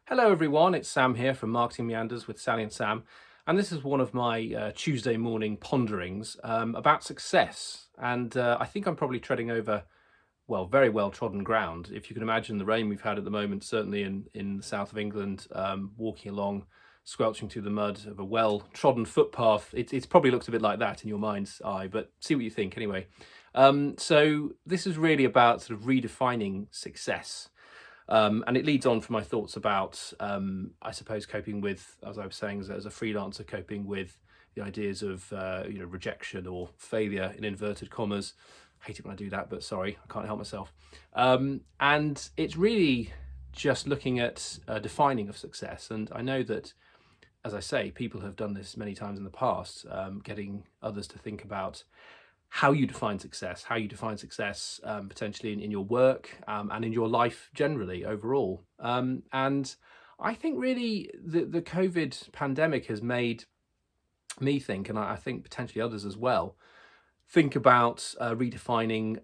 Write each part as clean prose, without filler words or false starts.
Hello, everyone. It's Sam here from Marketing Meanders with Sally and Sam. And this is one of my Tuesday morning ponderings about success. And I think I'm probably treading over, well, very well trodden ground. If you can imagine the rain we've had at the moment, certainly in the south of England, walking along, squelching through the mud of a well trodden footpath, it's probably looks a bit like that in your mind's eye, but see what you think anyway. So, this is really about sort of redefining success. And it leads on from my thoughts about, I suppose, coping with, as I was saying, as a freelancer, coping with the ideas of, rejection or failure in inverted commas. I hate it when I do that, but sorry, I can't help myself. And it's really just looking at defining of success. And I know that, as I say, people have done this many times in the past, getting others to think about how you define success potentially in your work and in your life generally overall. And I think really the COVID pandemic has made me think, and I think potentially others as well, think about redefining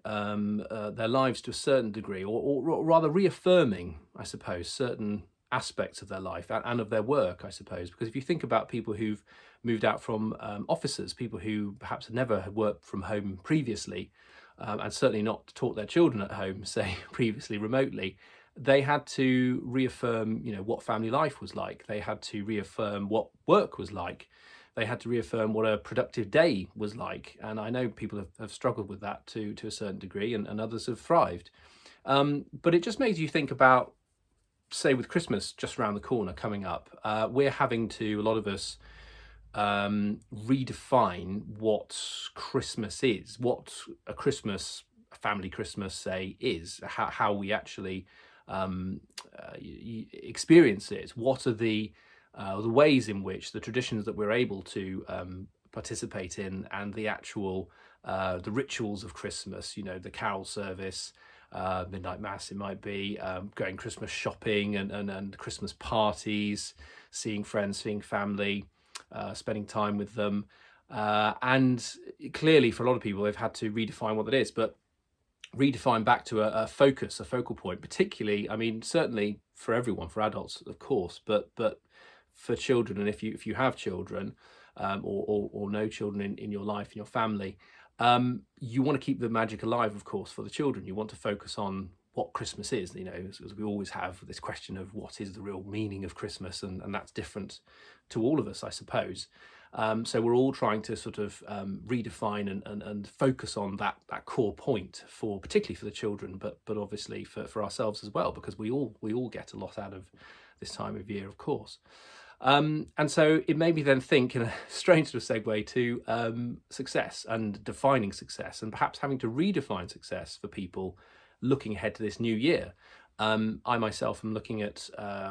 their lives to a certain degree, or rather reaffirming, I suppose, certain aspects of their life and of their work, I suppose. Because if you think about people who've moved out from offices, people who perhaps had never had worked from home previously, and certainly not taught their children at home, say previously remotely, they had to reaffirm, what family life was like. They had to reaffirm what work was like. They had to reaffirm what a productive day was like. And I know people have struggled with that to a certain degree, and others have thrived. But it just makes you think about, say, with Christmas just around the corner coming up, we're having to, a lot of us, redefine what Christmas is, what a family Christmas, say, is, how we actually experience it. What are the ways in which the traditions that we're able to participate in, and the actual the rituals of Christmas, the carol service, midnight mass, it might be, going Christmas shopping and Christmas parties, seeing friends, seeing family, spending time with them. And clearly, for a lot of people, they've had to redefine what that is, but redefine back to a focal point, particularly, I mean, certainly for everyone, for adults, of course, but for children, and if you have children, or no children in your life, in your family, you want to keep the magic alive, of course, for the children. You want to focus on what Christmas is, as we always have this question of what is the real meaning of Christmas, and that's different to all of us, I suppose. So we're all trying to sort of redefine and focus on that core point, for particularly for the children, but obviously for ourselves as well, because we all get a lot out of this time of year, of course. And so it made me then think, in a strange sort of segue, to success and defining success, and perhaps having to redefine success for people looking ahead to this new year. I myself am looking at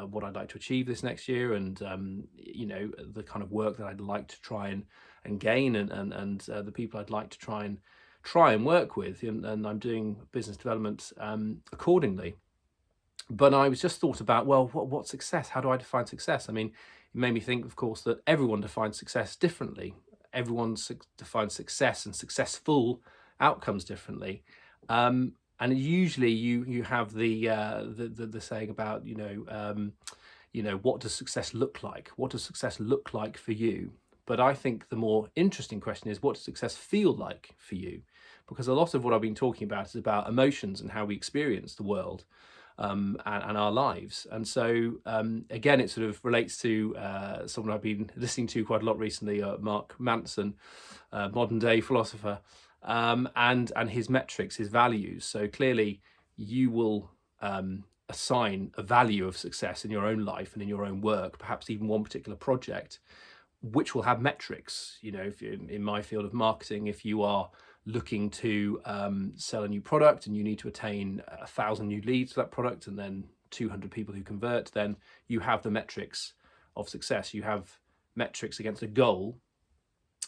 what I'd like to achieve this next year, and the kind of work that I'd like to try and gain, and the people I'd like to try and work with, and I'm doing business development accordingly. But I was just thought about, well, what success? How do I define success? I mean, it made me think, of course, that everyone defines success differently. Everyone defines success and successful outcomes differently. And usually you have the saying about, what does success look like? What does success look like for you? But I think the more interesting question is, what does success feel like for you? Because a lot of what I've been talking about is about emotions and how we experience the world, and our lives. And so, again, it sort of relates to someone I've been listening to quite a lot recently, Mark Manson, modern day philosopher, and his metrics, his values. So clearly, you will assign a value of success in your own life and in your own work, perhaps even one particular project, which will have metrics. If in my field of marketing, if you are looking to sell a new product and you need to attain 1,000 new leads for that product, and then 200 people who convert, then you have the metrics of success. You have metrics against a goal,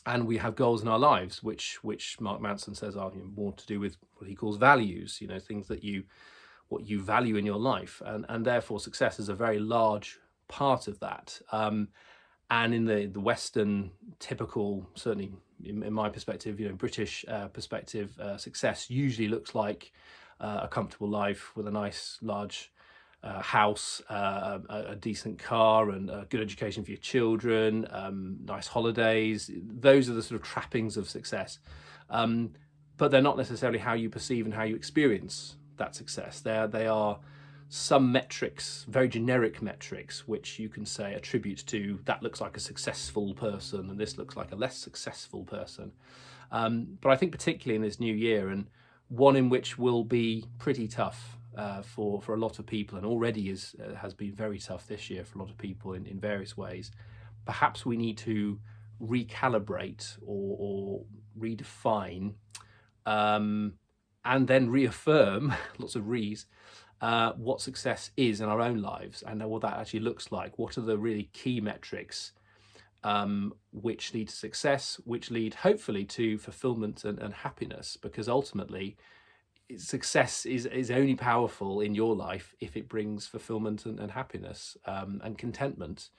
and we have goals in our lives, which Mark Manson says are more to do with what he calls values. Things that what you value in your life, and therefore success is a very large part of that. And in the Western typical, certainly in my perspective, British perspective, success usually looks like a comfortable life with a nice large house, a decent car, and a good education for your children, nice holidays. Those are the sort of trappings of success. But they're not necessarily how you perceive and how you experience that success. They are some metrics, very generic metrics, which you can say attribute to that looks like a successful person and this looks like a less successful person. But I think particularly in this new year, and one in which will be pretty tough for a lot of people, and already has been very tough this year for a lot of people in various ways. Perhaps we need to recalibrate or redefine, and then reaffirm lots of re's, what success is in our own lives and what that actually looks like. What are the really key metrics which lead to success, which lead hopefully to fulfillment and happiness? Because ultimately, success is only powerful in your life if it brings fulfillment and happiness and contentment.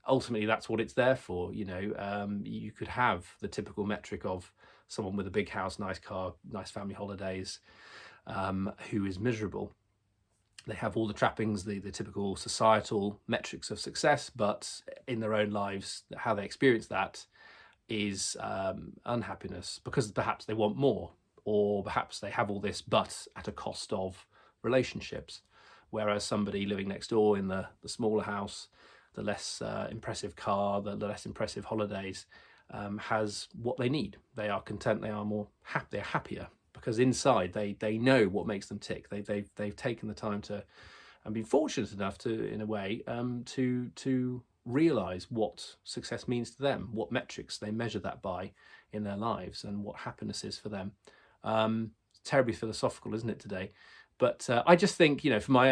Ultimately, that's what it's there for. You could have the typical metric of someone with a big house, nice car, nice family holidays, who is miserable. They have all the trappings, the typical societal metrics of success, but in their own lives, how they experience that is unhappiness, because perhaps they want more, or perhaps they have all this but at a cost of relationships. Whereas somebody living next door in the smaller house, the less impressive car, the less impressive holidays, has what they need. They are content, they are more happy, they're happier, because inside they know what makes them tick. They've taken the time to, and been fortunate enough to, in a way, to realize what success means to them, what metrics they measure that by in their lives, and what happiness is for them. Terribly philosophical, isn't it, today? But I just think, from my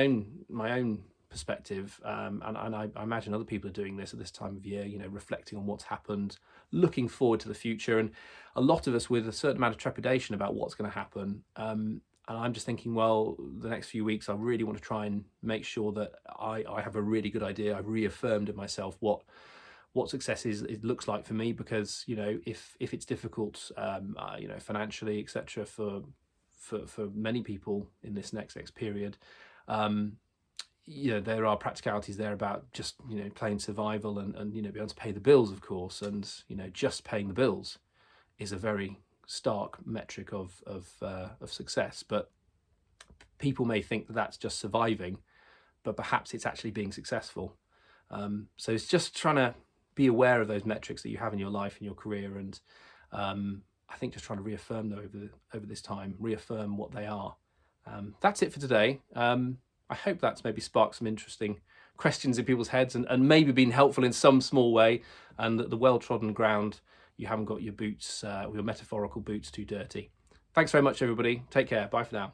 own perspective, and I imagine other people are doing this at this time of year, reflecting on what's happened, looking forward to the future, and a lot of us with a certain amount of trepidation about what's going to happen. And I'm just thinking, well, the next few weeks, I really want to try and make sure that I have a really good idea. I've reaffirmed in myself what success it looks like for me, because if it's difficult, financially, etc., for many people in this next period, there are practicalities there about just plain survival and being able to pay the bills, of course, and just paying the bills is a very stark metric of success. But people may think that that's just surviving, but perhaps it's actually being successful. So it's just trying to be aware of those metrics that you have in your life and your career, and I think just trying to reaffirm them over this time, reaffirm what they are. That's it for today. I hope that's maybe sparked some interesting questions in people's heads, and maybe been helpful in some small way, and that the well-trodden ground, you haven't got your boots, your metaphorical boots, too dirty. Thanks very much, everybody. Take care. Bye for now.